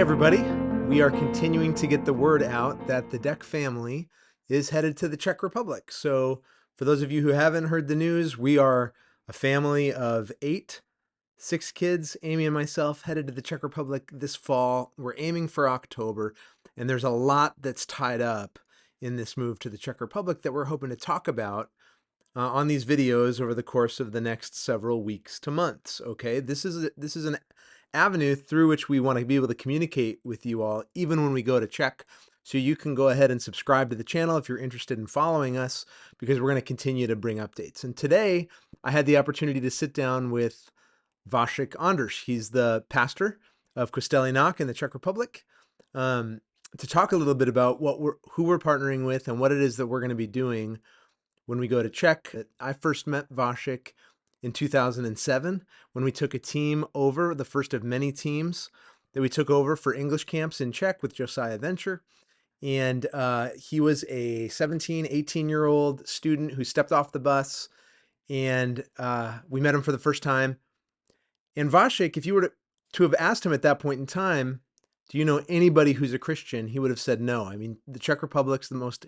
everybody. We are continuing to get the word out that the Deck family is headed to the Czech Republic. So for those of you who haven't heard the news, we are a family of 6 kids, Amy and myself, headed to the Czech Republic this fall. We're aiming for October, and there's a lot that's tied up in this move to the Czech Republic that we're hoping to talk about on these videos over the course of the next several weeks to months. Okay, this is an avenue through which we want to be able to communicate with you all even when we go to Czech. So you can go ahead and subscribe to the channel if you're interested in following us, because we're going to continue to bring updates. And today I had the opportunity to sit down with Vašek Andrš. He's the pastor of Kostel Jinak in the Czech Republic, to talk a little bit about who we're partnering with and what it is that we're going to be doing when we go to Czech. I first met Vašek in 2007 when we took a team over, the first of many teams that we took over for English camps in Czech with Josiah Venture. And he was a 17, 18-year-old student who stepped off the bus, and we met him for the first time. And Vašek, if you were to have asked him at that point in time, do you know anybody who's a Christian? He would have said no. I mean, the Czech Republic's the most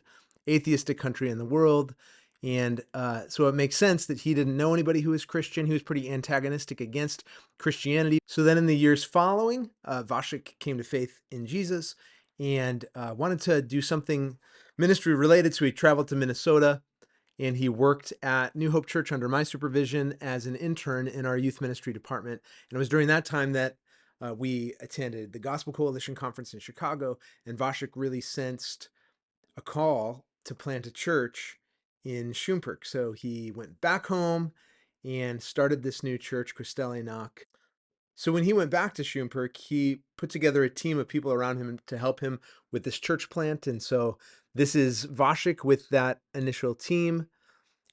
atheistic country in the world. And so it makes sense that he didn't know anybody who was Christian. He was pretty antagonistic against Christianity. So then in the years following, Vašek came to faith in Jesus and wanted to do something ministry related. So he traveled to Minnesota and he worked at New Hope Church under my supervision as an intern in our youth ministry department. And it was during that time that we attended the Gospel Coalition Conference in Chicago, and Vašek really sensed a call to plant a church in Šumperk. So he went back home and started this new church, Kostel Jinak. So when he went back to Šumperk, he put together a team of people around him to help him with this church plant. And so this is Vašek with that initial team.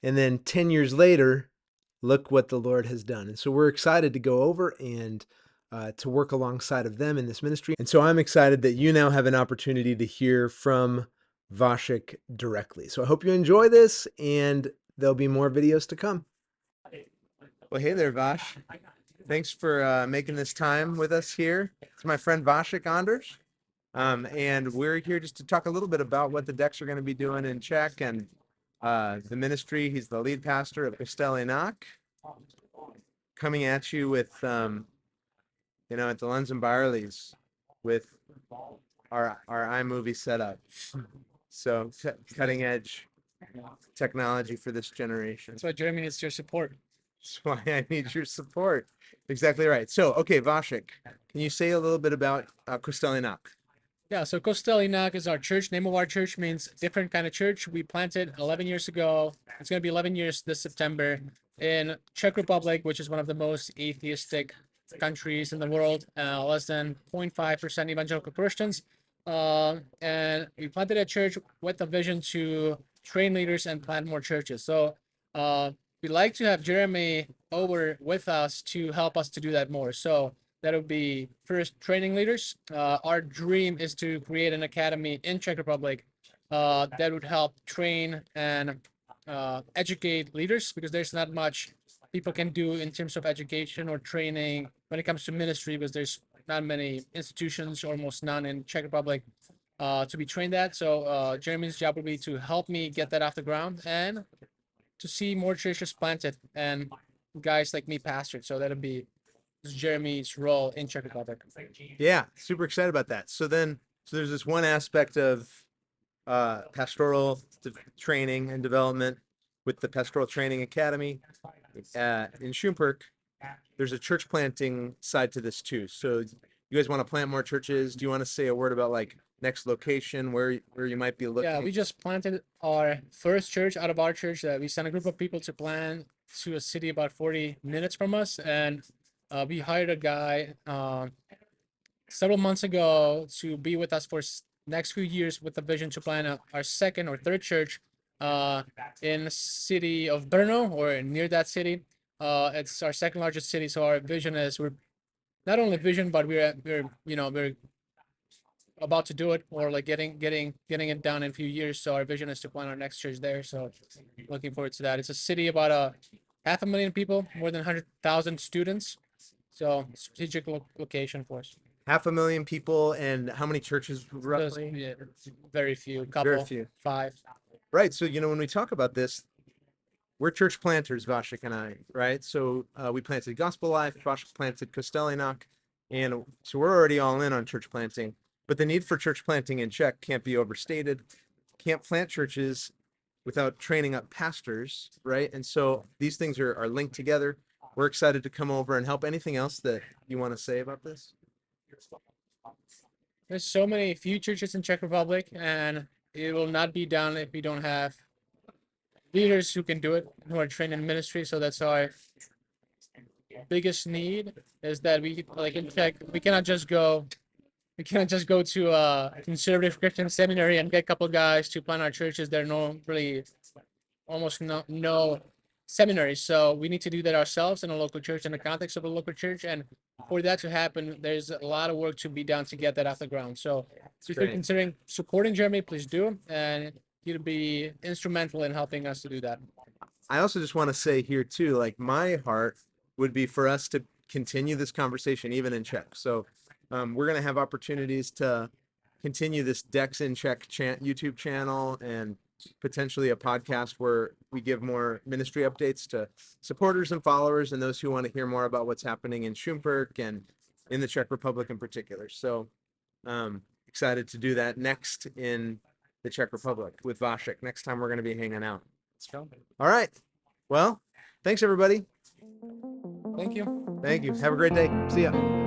And then 10 years later, look what the Lord has done. And so we're excited to go over and to work alongside of them in this ministry. And so I'm excited that you now have an opportunity to hear from Vašek directly. So I hope you enjoy this, and there'll be more videos to come. Well, hey there, Vash. Thanks for making this time with us here. It's my friend Vašek Andrš, and we're here just to talk a little bit about what the Decks are going to be doing in Czech and the ministry. He's the lead pastor of Kostel Jinak, coming at you with, at the Lens and Barley's with our iMovie setup. So cutting edge technology for this generation. That's why Jeremy needs your support. That's why I need your support. Exactly right. So, okay, Vašek, can you say a little bit about Kostel Jinak? Yeah, so Kostel Jinak is our church. Name of our church means different kind of church. We planted 11 years ago. It's going to be 11 years this September in Czech Republic, which is one of the most atheistic countries in the world. Less than 0.5% evangelical Christians. And we planted a church with a vision to train leaders and plant more churches. So we'd like to have Jeremy over with us to help us to do that more. So that would be first training leaders. Our dream is to create an academy in Czech Republic that would help train and educate leaders, because there's not much people can do in terms of education or training when it comes to ministry, because there's not many institutions, almost none in Czech Republic, to be trained at. So Jeremy's job would be to help me get that off the ground and to see more churches planted and guys like me pastored. So that'll be Jeremy's role in Czech Republic. Yeah, super excited about that. So there's this one aspect of pastoral training and development with the Pastoral Training Academy in Šumperk. There's a church planting side to this too. So you guys want to plant more churches? Do you want to say a word about like next location where you might be looking? Yeah, we just planted our first church out of our church. We sent a group of people to plant to a city about 40 minutes from us, and we hired a guy several months ago to be with us for next few years with the vision to plant our second or third church in the city of Brno or near that city. It's our second largest city, so our vision is we're not only vision, but we're about to do it, or like getting it done in a few years. So our vision is to plant our next church there. So looking forward to that. It's a city about 500,000 people, more than 100,000 students. So strategic location for us. 500,000 people, and how many churches Those, roughly? yeah, very few, Very couple, few. 5. Right. So, when we talk about this, we're church planters, Vašek and I, right? So we planted Gospel Life, Vašek planted Kostel, Jinak, and so we're already all in on church planting. But the need for church planting in Czech can't be overstated. Can't plant churches without training up pastors, right? And so these things are linked together. We're excited to come over and help. Anything else that you want to say about this? There's so many few churches in Czech Republic, and it will not be done if we don't have leaders who can do it, who are trained in ministry. So that's our biggest need, is that we, like in Czech, we cannot just go to a conservative Christian seminary and get a couple guys to plant our churches. There are almost no seminaries. So we need to do that ourselves in a local church, in the context of a local church. And for that to happen, there's a lot of work to be done to get that off the ground. So if you're considering supporting Germany, please do. And you'd be instrumental in helping us to do that. I also just want to say here too, like my heart would be for us to continue this conversation even in Czech. So we're going to have opportunities to continue this Dex in Czech YouTube channel, and potentially a podcast where we give more ministry updates to supporters and followers and those who want to hear more about what's happening in Šumperk and in the Czech Republic in particular. So excited to do that next in the Czech Republic with Vašek. Next time we're going to be hanging out. Let's go. All right. Well, thanks everybody. Thank you. Thank you. Have a great day. See ya.